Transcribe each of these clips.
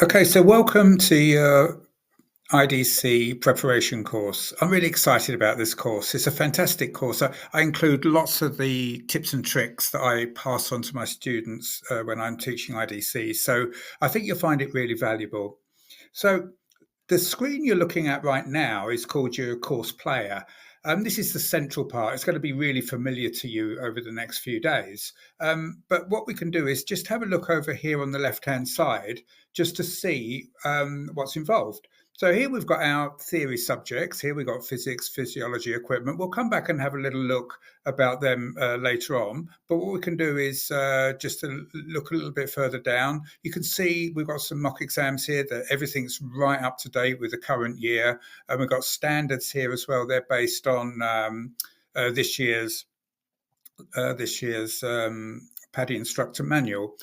Okay, so welcome to your IDC preparation course. I'm really excited about this course. It's a fantastic course. I include lots of the tips and tricks that I pass on to my students when I'm teaching IDC. So I think you'll find it really valuable. So the screen you're looking at right now is called your course player. This is the central part. It's going to be really familiar to you over the next few days. But what we can do is just have a look over here on the left-hand side just to see what's involved. So here we've got our theory subjects. Here we've got physics, physiology, equipment. We'll come back and have a little look about them later on. But what we can do is just to look a little bit further down. You can see we've got some mock exams here that everything's right up to date with the current year. And we've got standards here as well. They're based on this year's PADI instructor manual.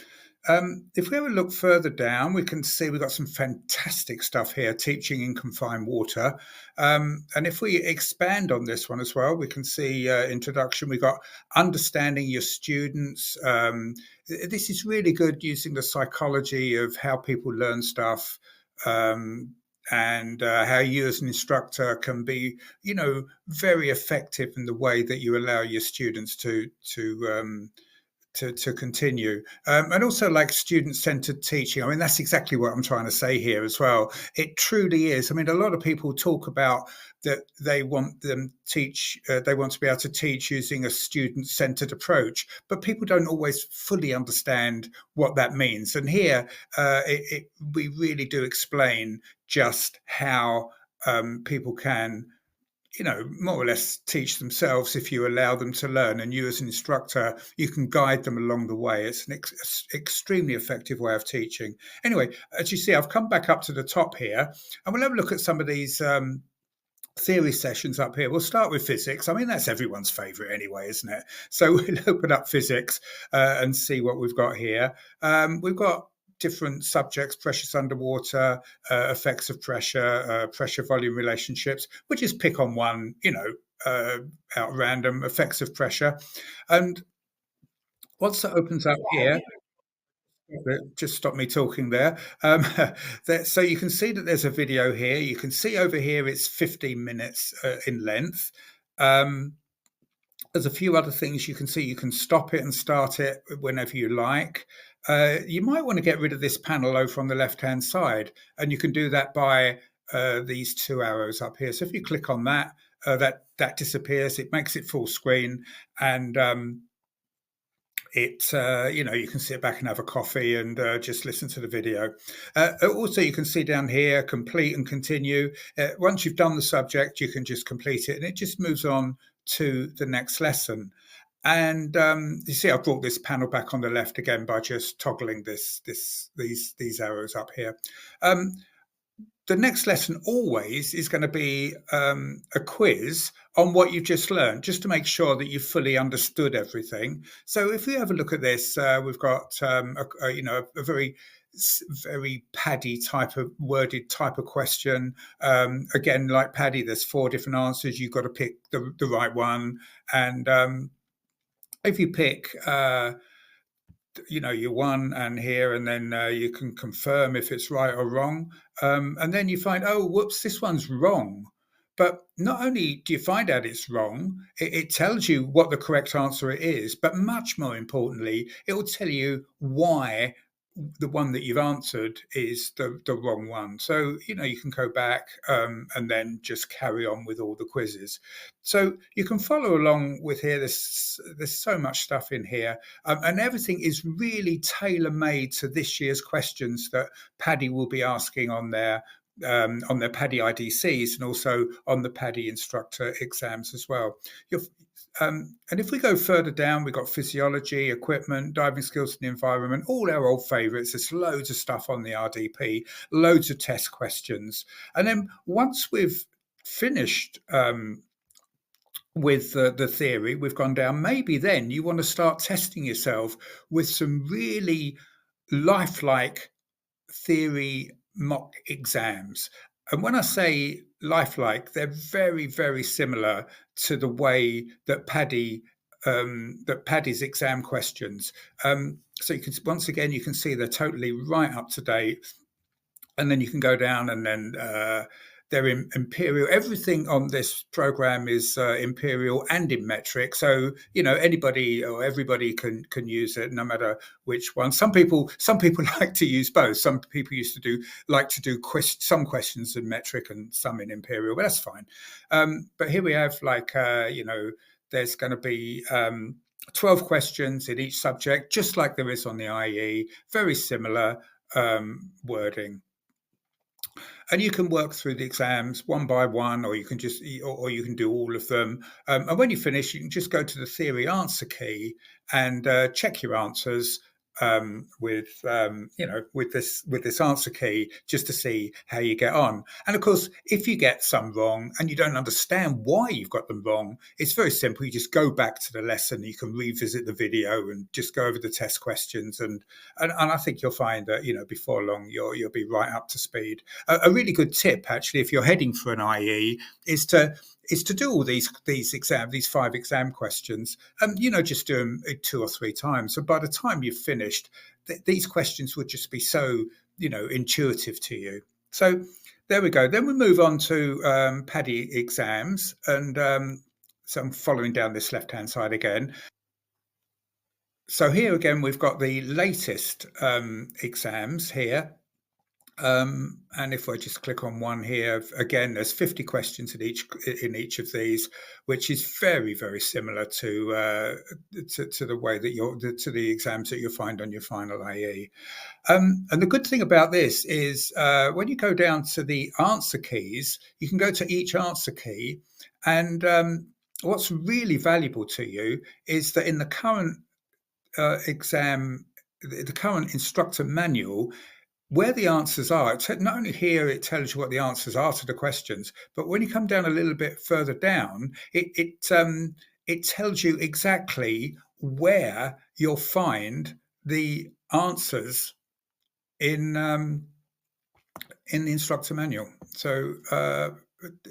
If we have a look further down, we can see we've got some fantastic stuff here, teaching in confined water. And if we expand on this one as well, we can see introduction. We've got understanding your students. This is really good using the psychology of how people learn stuff. And how you as an instructor can be, very effective in the way that you allow your students to continue. And also like student-centered teaching. I mean, that's exactly what I'm trying to say here as well. It truly is. I mean, a lot of people talk about that they want them teach, they want to be able to teach using a student-centered approach, but people don't always fully understand what that means. And here, we really do explain just how people can more or less teach themselves if you allow them to learn. And you as an instructor, you can guide them along the way. It's an extremely effective way of teaching. Anyway, as you see, I've come back up to the top here and we'll have a look at some of these theory sessions up here. We'll start with physics. I mean, that's everyone's favorite anyway, isn't it? So we'll open up physics and see what we've got here. We've got different subjects: pressures underwater, effects of pressure, pressure volume relationships. We'll just pick on one, out random, effects of pressure. And once that opens up here, just stop me talking there. So you can see that there's a video here. You can see over here it's 15 minutes in length. There's a few other things you can see. You can stop it and start it whenever you like. You might want to get rid of this panel over on the left-hand side, and you can do that by these two arrows up here. So if you click on that, that disappears. It makes it full screen, and you can sit back and have a coffee and just listen to the video. Also, you can see down here, complete and continue. Once you've done the subject, you can just complete it, and it just moves on to the next lesson. And you see, I've brought this panel back on the left again by just toggling these arrows up here. The next lesson always is going to be a quiz on what you've just learned, just to make sure that you've fully understood everything. So if we have a look at this, we've got a very PADI type of worded type of question. Again, like PADI, there's 4 different answers. You've got to pick the right one. And if you pick your one and here, and then you can confirm if it's right or wrong. And then you find, oh, whoops, this one's wrong. But not only do you find out it's wrong, it tells you what the correct answer is, but much more importantly, it will tell you why the one that you've answered is the wrong one. So, you can go back and then just carry on with all the quizzes. So you can follow along with here. There's so much stuff in here, and everything is really tailor-made to this year's questions that PADI will be asking on their PADI IDCs and also on the PADI instructor exams as well. And if we go further down, we've got physiology, equipment, diving skills and the environment, all our old favourites. There's loads of stuff on the RDP, loads of test questions. And then once we've finished with the theory, we've gone down, maybe then you want to start testing yourself with some really lifelike theory mock exams. And when I say lifelike, they're very, very similar to the way that PADI's exam questions. So you can, once again, you can see they're totally right up to date. and then you can go down, and then they're in imperial. Everything on this program is imperial and in metric, so anybody or everybody can use it, no matter which one. Some people like to use both. Some people like to do some questions in metric and some in imperial, but that's fine. But here we have, like, there's going to be 12 questions in each subject, just like there is on the IE. Very similar wording. And you can work through the exams one by one, or you can do all of them. And when you finish, you can just go to the theory answer key and check your answers with this answer key, just to see how you get on. And of course, if you get some wrong and you don't understand why you've got them wrong, it's very simple. You just go back to the lesson. You can revisit the video and just go over the test questions, and I think you'll find that before long you'll be right up to speed. A really good tip, actually, if you're heading for an IE, is to do all these exams, these 5 exam questions, and just do them 2 or 3 times. So by the time you've finished, these questions would just be so intuitive to you. So there we go. Then we move on to PADI exams, and so I'm following down this left-hand side again. So here again, we've got the latest exams here. And if I just click on one here, again, there's 50 questions in each of these, which is very, very similar to the way that to the exams that you'll find on your final IE. And the good thing about this is when you go down to the answer keys, you can go to each answer key, and what's really valuable to you is that in the current exam, the current instructor manual, where the answers are, not only here it tells you what the answers are to the questions, but when you come down a little bit further down, it tells you exactly where you'll find the answers in the instructor manual. So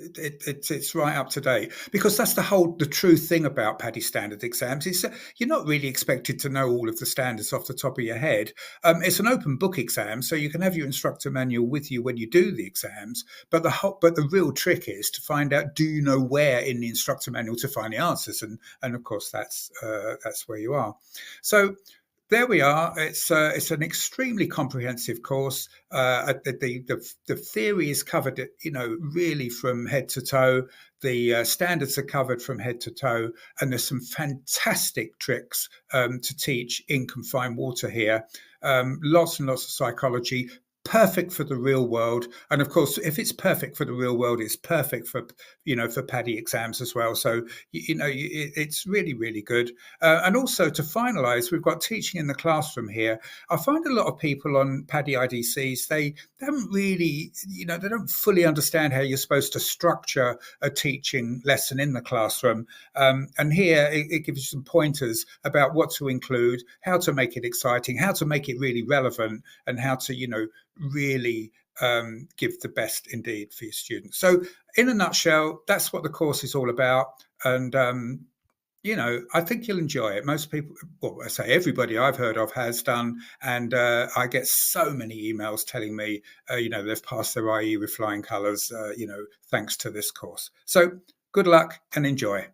it's right up to date, because that's the true thing about PADI standard exams is you're not really expected to know all of the standards off the top of your head. It's an open book exam, so you can have your instructor manual with you when you do the exams, but the real trick is to find out, do you know where in the instructor manual to find the answers, and of course that's where you are. So there we are. It's an extremely comprehensive course. The theory is covered, really from head to toe. The standards are covered from head to toe, and there's some fantastic tricks to teach in confined water here. Lots and lots of psychology. Perfect for the real world, and of course, if it's perfect for the real world, it's perfect for for PADI exams as well. So it's really, really good. And also, to finalise, we've got teaching in the classroom here. I find a lot of people on PADI IDCs, they haven't really, they don't fully understand how you're supposed to structure a teaching lesson in the classroom. And here it gives you some pointers about what to include, how to make it exciting, how to make it really relevant, and how to really give the best indeed for your students. So in a nutshell, that's what the course is all about. And I think you'll enjoy it. Most people, well, I say everybody I've heard of has done, and I get so many emails telling me they've passed their IE with flying colours thanks to this course. So good luck and enjoy.